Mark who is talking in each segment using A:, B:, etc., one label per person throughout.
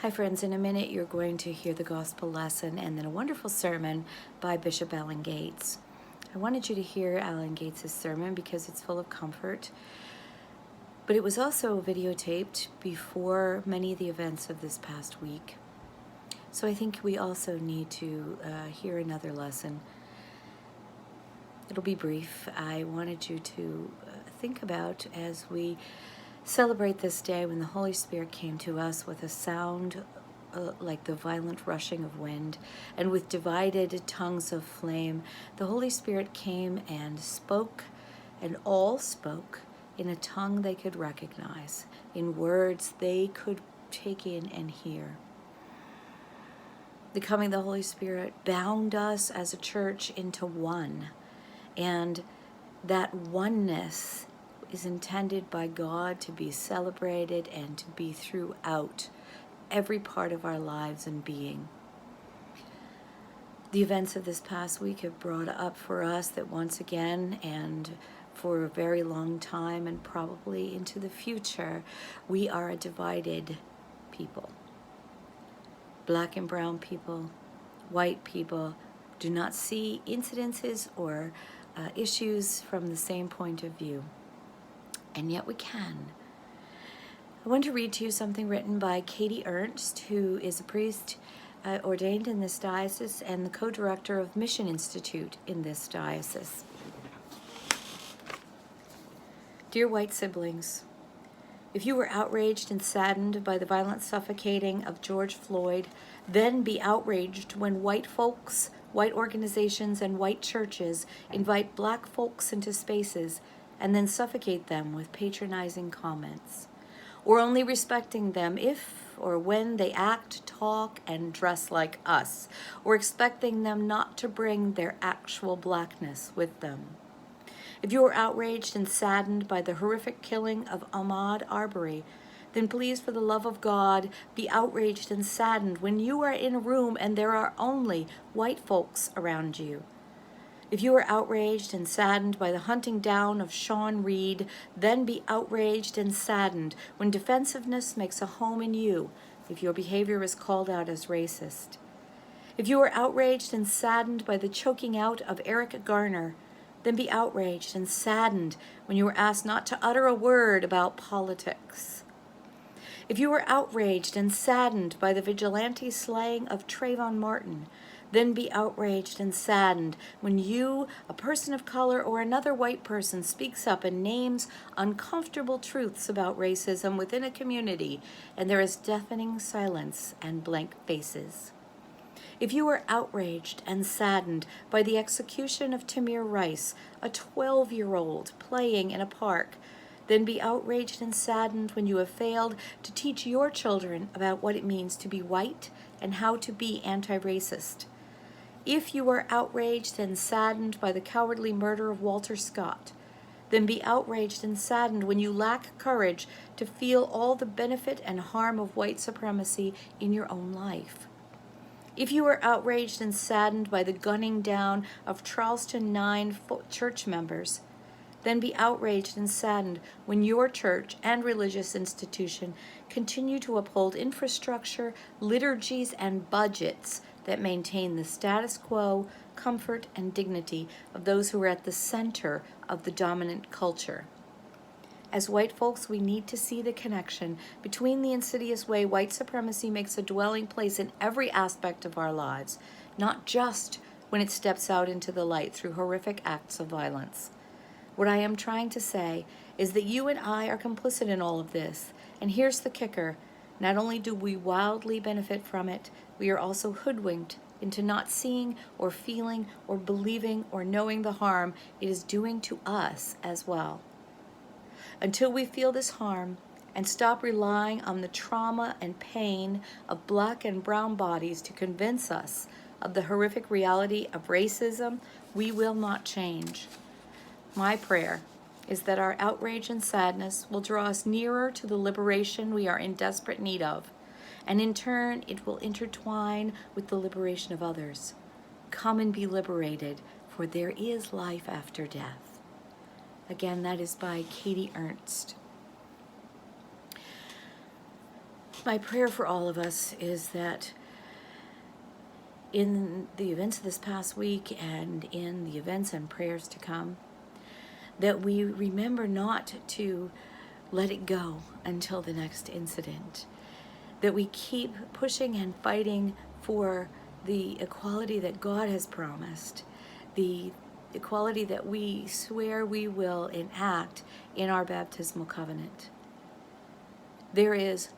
A: Hi friends, in a minute you're going to hear the gospel lesson and then a wonderful sermon by Bishop Alan Gates. I wanted you to hear Alan Gates' sermon because it's full of comfort, but it was also videotaped before many of the events of this past week. So I think we also need to hear another lesson. It'll be brief. I wanted you to think about as we celebrate this day when the Holy Spirit came to us with a sound like the violent rushing of wind, and with divided tongues of flame. The Holy Spirit came and spoke, and all spoke in a tongue they could recognize, in words they could take in and hear. The coming of the Holy Spirit bound us as a church into one, and that oneness is intended by God to be celebrated and to be throughout every part of our lives and being. The events of this past week have brought up for us that once again, and for a very long time and probably into the future, we are a divided people. Black and brown people, white people do not see incidences or issues from the same point of view. And yet we can. I want to read to you something written by K Ernst, who is a priest ordained in this diocese and the co-director of Mission Institute in this diocese. Dear white siblings, if you were outraged and saddened by the violent suffocating of George Floyd, then be outraged when white folks, white organizations, and white churches invite black folks into spaces and then suffocate them with patronizing comments, or only respecting them if or when they act, talk, and dress like us, or expecting them not to bring their actual blackness with them. If you are outraged and saddened by the horrific killing of Ahmaud Arbery, then please, for the love of God, be outraged and saddened when you are in a room and there are only white folks around you. If you are outraged and saddened by the hunting down of Sean Reed, then be outraged and saddened when defensiveness makes a home in you, if your behavior is called out as racist. If you are outraged and saddened by the choking out of Eric Garner, then be outraged and saddened when you are asked not to utter a word about politics. If you are outraged and saddened by the vigilante slaying of Trayvon Martin, then be outraged and saddened when you, a person of color or another white person, speaks up and names uncomfortable truths about racism within a community, and there is deafening silence and blank faces. If you are outraged and saddened by the execution of Tamir Rice, a 12-year-old playing in a park, then be outraged and saddened when you have failed to teach your children about what it means to be white and how to be anti-racist. If you are outraged and saddened by the cowardly murder of Walter Scott, then be outraged and saddened when you lack courage to feel all the benefit and harm of white supremacy in your own life. If you are outraged and saddened by the gunning down of Charleston 9 church members, then be outraged and saddened when your church and religious institution continue to uphold infrastructure, liturgies, and budgets that maintain the status quo, comfort, and dignity of those who are at the center of the dominant culture. As white folks, we need to see the connection between the insidious way white supremacy makes a dwelling place in every aspect of our lives, not just when it steps out into the light through horrific acts of violence. What I am trying to say is that you and I are complicit in all of this, and here's the kicker. Not only do we wildly benefit from it, we are also hoodwinked into not seeing or feeling or believing or knowing the harm it is doing to us as well. Until we feel this harm and stop relying on the trauma and pain of black and brown bodies to convince us of the horrific reality of racism, we will not change. My prayer is that our outrage and sadness will draw us nearer to the liberation we are in desperate need of, and in turn it will intertwine with the liberation of others. Come and be liberated, for there is life after death. Again, that is by K Ernst. My prayer for all of us is that in the events of this past week and in the events and prayers to come, that we remember not to let it go until the next incident, that we keep pushing and fighting for the equality that God has promised, the equality that we swear we will enact in our baptismal covenant. There is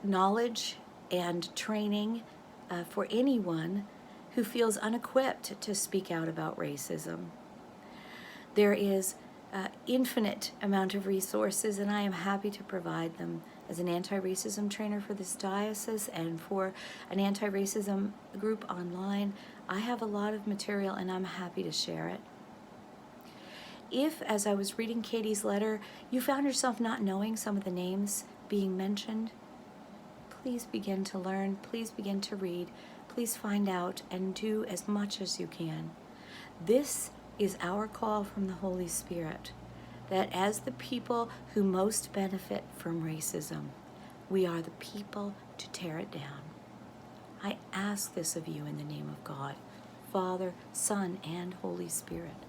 A: knowledge and training for anyone who feels unequipped to speak out about racism. There is infinite amount of resources, and I am happy to provide them as an anti-racism trainer for this diocese and for an anti-racism group online. I have a lot of material, and I'm happy to share it. If, as I was reading Katie's letter, you found yourself not knowing some of the names being mentioned, please begin to learn, please begin to read, please find out and do as much as you can. This is our call from the Holy Spirit, that as the people who most benefit from racism, we are the people to tear it down. I ask this of you in the name of God, Father, Son, and Holy Spirit.